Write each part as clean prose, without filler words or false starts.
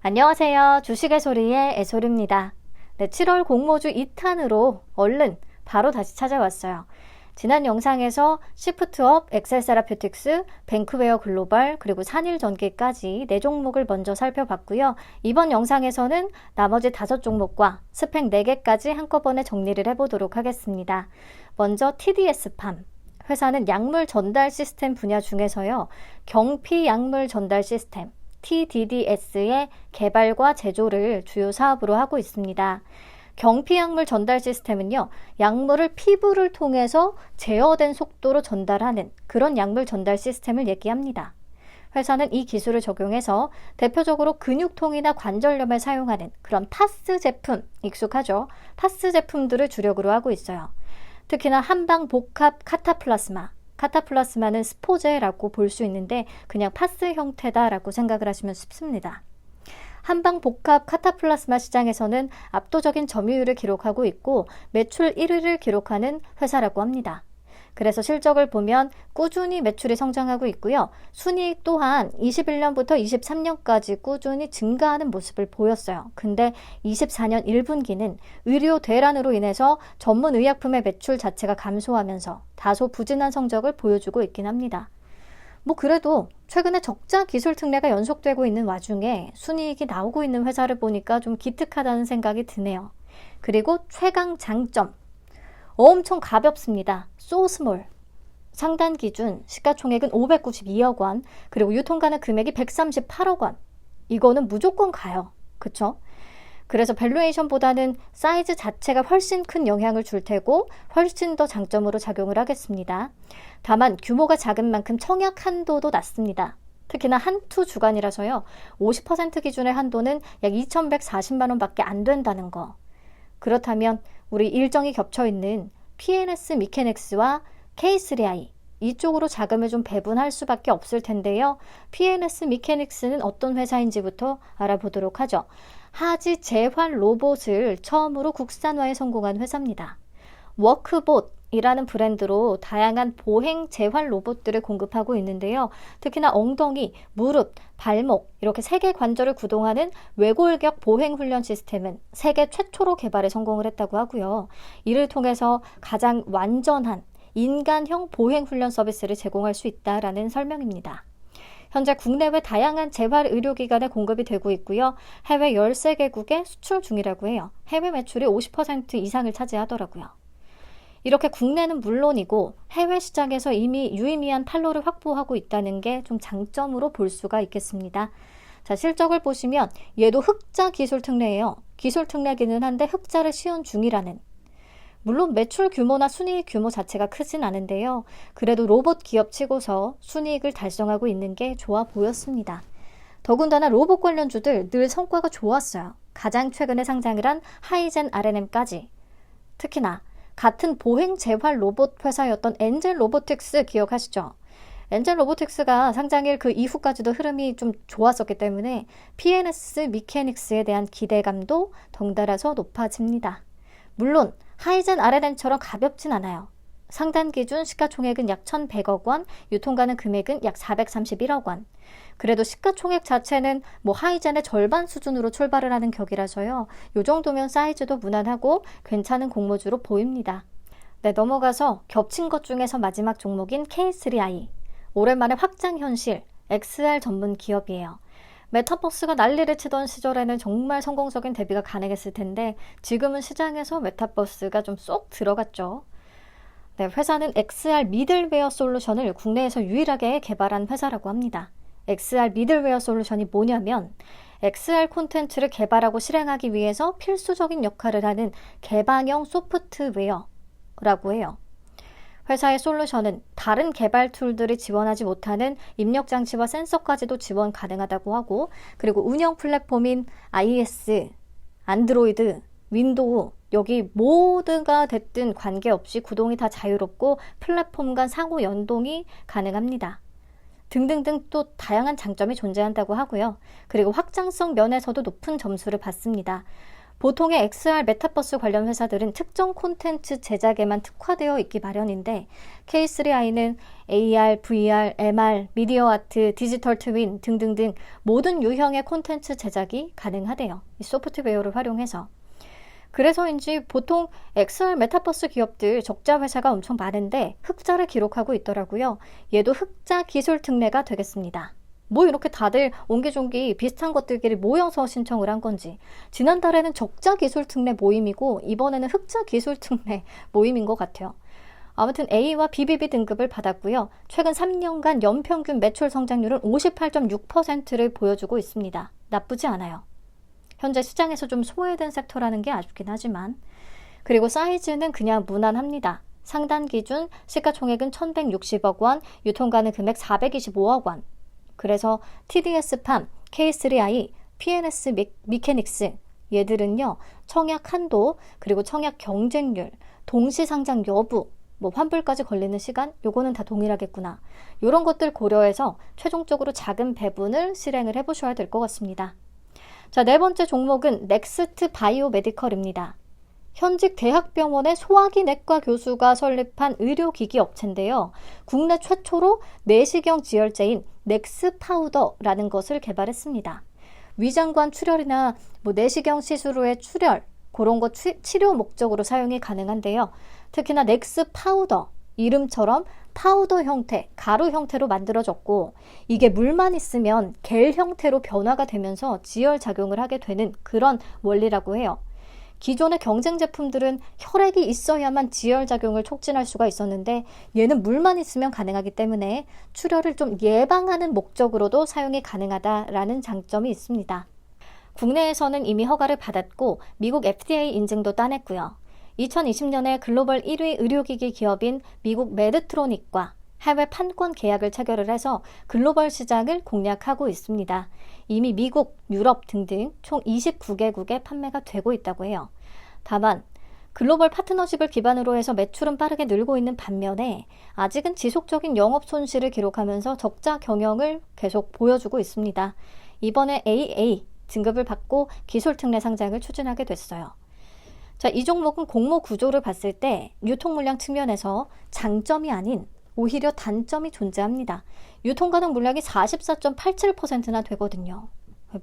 안녕하세요. 주식의 소리의 애소리입니다. 네, 7월 공모주 2탄으로 얼른 바로 다시 찾아왔어요. 지난 영상에서 시프트업, 엑셀세라퓨틱스, 뱅크웨어 글로벌, 그리고 산일전기까지 4종목을 먼저 살펴봤고요. 이번 영상에서는 나머지 5종목과 스펙 4개까지 한꺼번에 정리를 해보도록 하겠습니다. 먼저 TDS팜. 회사는 약물 전달 시스템 분야 중에서요. 경피 약물 전달 시스템, TDDS의 개발과 제조를 주요 사업으로 하고 있습니다. 경피약물 전달 시스템은요, 약물을 피부를 통해서 제어된 속도로 전달하는 그런 약물 전달 시스템을 얘기합니다. 회사는 이 기술을 적용해서 대표적으로 근육통이나 관절염에 사용하는 그런 파스 제품, 익숙하죠? 파스 제품들을 주력으로 하고 있어요. 특히나 한방복합 카타플라스마는 스포제라고 볼 수 있는데 그냥 파스 형태다라고 생각을 하시면 쉽습니다. 한방복합 카타플라스마 시장에서는 압도적인 점유율을 기록하고 있고 매출 1위를 기록하는 회사라고 합니다. 그래서 실적을 보면 꾸준히 매출이 성장하고 있고요. 순이익 또한 21년부터 23년까지 꾸준히 증가하는 모습을 보였어요. 근데 24년 1분기는 의료 대란으로 인해서 전문 의약품의 매출 자체가 감소하면서 다소 부진한 성적을 보여주고 있긴 합니다. 그래도 최근에 적자 기술 특례가 연속되고 있는 와중에 순이익이 나오고 있는 회사를 보니까 좀 기특하다는 생각이 드네요. 그리고 최강 장점. 엄청 가볍습니다. 소스몰. 상단 기준 시가총액은 592억 원, 그리고 유통가능 금액이 138억 원. 이거는 무조건 가요. 그쵸? 그래서 밸류에이션보다는 사이즈 자체가 훨씬 큰 영향을 줄 테고 훨씬 더 장점으로 작용을 하겠습니다. 다만 규모가 작은 만큼 청약 한도도 낮습니다. 특히나 한투 주간이라서요. 50% 기준의 한도는 약 2,140만 원밖에 안 된다는 거. 그렇다면 우리 일정이 겹쳐있는 PNS 미케닉스와 K3i 이쪽으로 자금을 좀 배분할 수밖에 없을 텐데요. PNS 미케닉스는 어떤 회사인지부터 알아보도록 하죠. 하지 재활 로봇을 처음으로 국산화에 성공한 회사입니다. 워크봇이라는 브랜드로 다양한 보행 재활 로봇들을 공급하고 있는데요. 특히나 엉덩이, 무릎, 발목 이렇게 3개 관절을 구동하는 외골격 보행 훈련 시스템은 세계 최초로 개발에 성공을 했다고 하고요. 이를 통해서 가장 완전한 인간형 보행 훈련 서비스를 제공할 수 있다라는 설명입니다. 현재 국내외 다양한 재활 의료기관에 공급이 되고 있고요. 해외 13개국에 수출 중이라고 해요. 해외 매출이 50% 이상을 차지하더라고요. 이렇게 국내는 물론이고 해외 시장에서 이미 유의미한 판로를 확보하고 있다는 게 좀 장점으로 볼 수가 있겠습니다. 자, 실적을 보시면 얘도 흑자 기술 특례예요. 기술 특례기는 한데 흑자를 시연 중이라는. 물론 매출 규모나 순이익 규모 자체가 크진 않은데요. 그래도 로봇 기업 치고서 순이익을 달성하고 있는 게 좋아 보였습니다. 더군다나 로봇 관련주들 늘 성과가 좋았어요. 가장 최근에 상장을 한 하이젠 R&M까지. 특히나 같은 보행 재활 로봇 회사였던 엔젤 로보틱스 기억하시죠? 엔젤 로보틱스가 상장일 그 이후까지도 흐름이 좀 좋았었기 때문에 PNS 미케닉스에 대한 기대감도 덩달아서 높아집니다. 물론 하이젠 R&M처럼 가볍진 않아요. 상단 기준 시가총액은 약 1,100억 원, 유통가능 금액은 약 431억 원. 그래도 시가총액 자체는 하이젠의 절반 수준으로 출발을 하는 격이라서요. 이 정도면 사이즈도 무난하고 괜찮은 공모주로 보입니다. 네, 넘어가서 겹친 것 중에서 마지막 종목인 K3i. 오랜만에 확장 현실, XR 전문 기업이에요. 메타버스가 난리를 치던 시절에는 정말 성공적인 대비가 가능했을 텐데 지금은 시장에서 메타버스가 좀 쏙 들어갔죠. 네, 회사는 XR 미들웨어 솔루션을 국내에서 유일하게 개발한 회사라고 합니다. XR 미들웨어 솔루션이 뭐냐면 XR 콘텐츠를 개발하고 실행하기 위해서 필수적인 역할을 하는 개방형 소프트웨어라고 해요. 회사의 솔루션은 다른 개발 툴들이 지원하지 못하는 입력 장치와 센서까지도 지원 가능하다고 하고, 그리고 운영 플랫폼인 iOS, 안드로이드, 윈도우 여기 모두가 됐든 관계없이 구동이 다 자유롭고 플랫폼 간 상호 연동이 가능합니다. 등등등 또 다양한 장점이 존재한다고 하고요. 그리고 확장성 면에서도 높은 점수를 받습니다. 보통의 XR 메타버스 관련 회사들은 특정 콘텐츠 제작에만 특화되어 있기 마련인데 K3i는 AR, VR, MR, 미디어 아트, 디지털 트윈 등등등 모든 유형의 콘텐츠 제작이 가능하대요. 이 소프트웨어를 활용해서. 그래서인지 보통 XR 메타버스 기업들 적자 회사가 엄청 많은데 흑자를 기록하고 있더라고요. 얘도 흑자 기술 특례가 되겠습니다. 뭐 이렇게 다들 옹기종기 비슷한 것들끼리 모여서 신청을 한 건지. 지난달에는 적자 기술 특례 모임이고 이번에는 흑자 기술 특례 모임인 것 같아요. 아무튼 A와 BBB 등급을 받았고요. 최근 3년간 연평균 매출 성장률은 58.6%를 보여주고 있습니다. 나쁘지 않아요. 현재 시장에서 좀 소외된 섹터라는 게 아쉽긴 하지만. 그리고 사이즈는 그냥 무난합니다. 상단 기준 시가총액은 1,160억 원, 유통가능 금액 425억 원. 그래서 TDS팜, K3i, PNS 미케닉스 얘들은요. 청약 한도, 그리고 청약 경쟁률, 동시상장 여부, 뭐 환불까지 걸리는 시간, 요거는 다 동일하겠구나. 이런 것들 고려해서 최종적으로 작은 배분을 실행을 해보셔야 될 것 같습니다. 자, 네 번째 종목은 넥스트 바이오메디컬입니다. 현직 대학병원의 소화기 내과 교수가 설립한 의료기기 업체인데요. 국내 최초로 내시경 지혈제인 넥스파우더라는 것을 개발했습니다. 위장관 출혈이나 내시경 시술 후의 출혈, 그런 거 치료 목적으로 사용이 가능한데요. 특히나 넥스파우더, 이름처럼 파우더 형태, 가루 형태로 만들어졌고 이게 물만 있으면 겔 형태로 변화가 되면서 지혈 작용을 하게 되는 그런 원리라고 해요. 기존의 경쟁 제품들은 혈액이 있어야만 지혈 작용을 촉진할 수가 있었는데 얘는 물만 있으면 가능하기 때문에 출혈을 좀 예방하는 목적으로도 사용이 가능하다라는 장점이 있습니다. 국내에서는 이미 허가를 받았고 미국 FDA 인증도 따냈고요. 2020년에 글로벌 1위 의료기기 기업인 미국 메드트로닉과 해외 판권 계약을 체결을 해서 글로벌 시장을 공략하고 있습니다. 이미 미국, 유럽 등등 총 29개국에 판매가 되고 있다고 해요. 다만 글로벌 파트너십을 기반으로 해서 매출은 빠르게 늘고 있는 반면에 아직은 지속적인 영업 손실을 기록하면서 적자 경영을 계속 보여주고 있습니다. 이번에 AA 등급을 받고 기술 특례 상장을 추진하게 됐어요. 자, 이 종목은 공모 구조를 봤을 때 유통 물량 측면에서 장점이 아닌 오히려 단점이 존재합니다. 유통 가능 물량이 44.87%나 되거든요.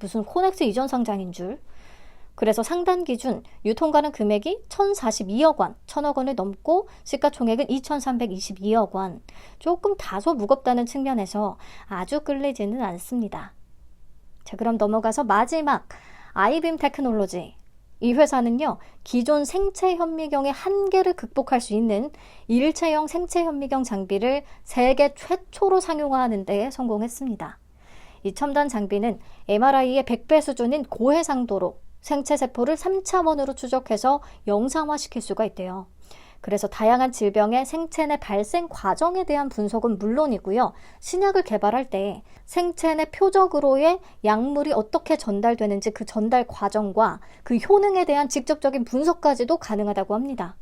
무슨 코넥스 이전 상장인 줄. 그래서 상단 기준 유통 가능 금액이 1,042억 원, 1,000억 원을 넘고 시가총액은 2,322억 원. 조금 다소 무겁다는 측면에서 아주 끌리지는 않습니다. 자, 그럼 넘어가서 마지막 아이빔 테크놀로지. 이 회사는요, 기존 생체 현미경의 한계를 극복할 수 있는 일체형 생체 현미경 장비를 세계 최초로 상용화하는 데 성공했습니다. 이 첨단 장비는 MRI의 100배 수준인 고해상도로 생체 세포를 3차원으로 추적해서 영상화시킬 수가 있대요. 그래서 다양한 질병의 생체 내 발생 과정에 대한 분석은 물론이고요. 신약을 개발할 때 생체 내 표적으로의 약물이 어떻게 전달되는지 그 전달 과정과 그 효능에 대한 직접적인 분석까지도 가능하다고 합니다.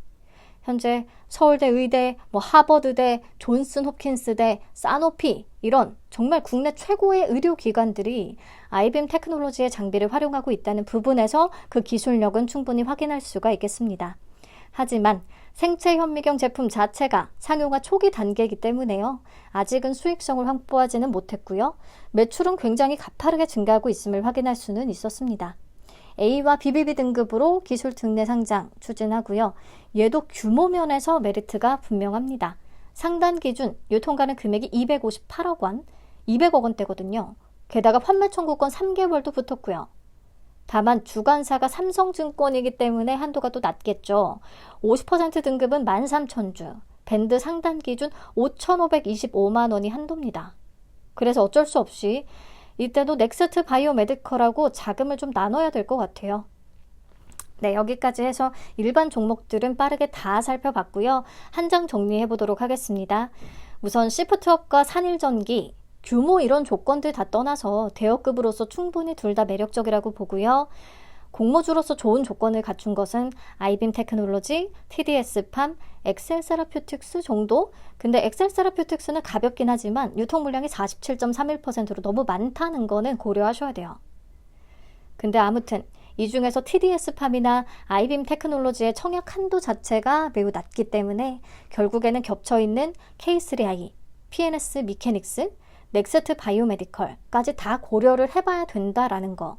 현재 서울대 의대, 하버드대, 존슨 홉킨스대, 사노피 이런 정말 국내 최고의 의료기관들이 아이빔 테크놀로지의 장비를 활용하고 있다는 부분에서 그 기술력은 충분히 확인할 수가 있겠습니다. 하지만 생체 현미경 제품 자체가 상용화 초기 단계이기 때문에요. 아직은 수익성을 확보하지는 못했고요. 매출은 굉장히 가파르게 증가하고 있음을 확인할 수는 있었습니다. A와 BBB 등급으로 기술 특례 상장 추진하고요. 얘도 규모 면에서 메리트가 분명합니다. 상단 기준 유통 가능 금액이 258억 원, 200억 원대거든요. 게다가 판매 청구권 3개월도 붙었고요. 다만 주관사가 삼성증권이기 때문에 한도가 또 낮겠죠. 50% 등급은 13,000주, 밴드 상단 기준 5,525만 원이 한도입니다. 그래서 어쩔 수 없이 이때도 넥스트 바이오메디컬하고 자금을 좀 나눠야 될 것 같아요. 네, 여기까지 해서 일반 종목들은 빠르게 다 살펴봤고요. 한 장 정리해 보도록 하겠습니다. 우선 시프트업과 산일전기, 규모 이런 조건들 다 떠나서 대여급으로서 충분히 둘 다 매력적이라고 보고요. 공모주로서 좋은 조건을 갖춘 것은 아이빔 테크놀로지, TDS팜, 엑셀세라퓨틱스 정도? 근데 엑셀세라퓨틱스는 가볍긴 하지만 유통 물량이 47.31%로 너무 많다는 거는 고려하셔야 돼요. 근데 아무튼 이 중에서 TDS팜이나 아이빔 테크놀로지의 청약 한도 자체가 매우 낮기 때문에 결국에는 겹쳐있는 K3i, PNS 미케닉스, 넥스트 바이오메디컬까지 다 고려를 해봐야 된다라는 거.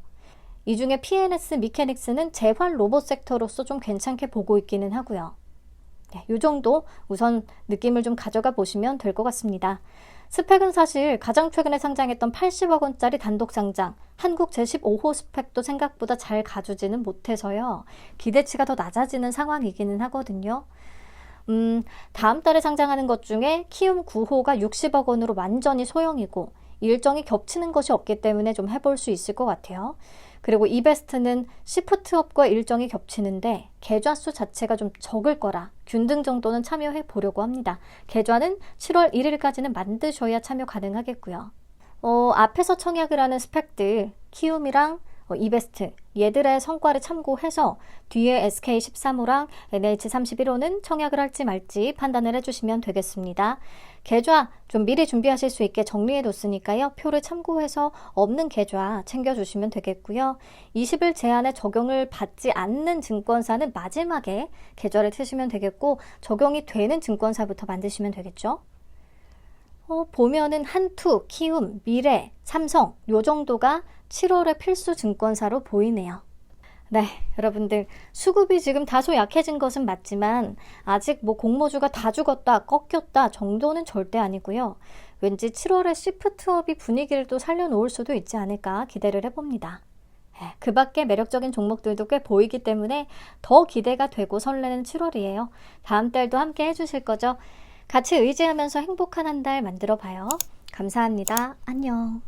이 중에 PNS 미케닉스는 재활 로봇 섹터로서 좀 괜찮게 보고 있기는 하고요. 네, 이 정도 우선 느낌을 좀 가져가 보시면 될 것 같습니다. 스펙은 사실 가장 최근에 상장했던 80억 원짜리 단독 상장, 한국 제15호 스펙도 생각보다 잘 가주지는 못해서요. 기대치가 더 낮아지는 상황이기는 하거든요. 다음 달에 상장하는 것 중에 키움 9호가 60억 원으로 완전히 소형이고 일정이 겹치는 것이 없기 때문에 좀 해볼 수 있을 것 같아요. 그리고 이베스트는 시프트업과 일정이 겹치는데 계좌수 자체가 좀 적을 거라 균등 정도는 참여해 보려고 합니다. 계좌는 7월 1일까지는 만드셔야 참여 가능하겠고요. 앞에서 청약을 하는 스펙들 키움이랑 이베스트 얘들의 성과를 참고해서 뒤에 SK13호랑 NH31호는 청약을 할지 말지 판단을 해주시면 되겠습니다. 계좌 좀 미리 준비하실 수 있게 정리해 뒀으니까요. 표를 참고해서 없는 계좌 챙겨주시면 되겠고요. 20일 제한에 적용을 받지 않는 증권사는 마지막에 계좌를 트시면 되겠고 적용이 되는 증권사부터 만드시면 되겠죠. 보면은 한투, 키움, 미래, 삼성 요 정도가 7월의 필수 증권사로 보이네요. 네, 여러분들 수급이 지금 다소 약해진 것은 맞지만 아직 뭐 공모주가 다 죽었다, 꺾였다 정도는 절대 아니고요. 왠지 7월의 시프트업이 분위기를 또 살려놓을 수도 있지 않을까 기대를 해봅니다. 그 밖에 매력적인 종목들도 꽤 보이기 때문에 더 기대가 되고 설레는 7월이에요. 다음 달도 함께 해주실 거죠? 같이 의지하면서 행복한 한 달 만들어 봐요. 감사합니다. 안녕.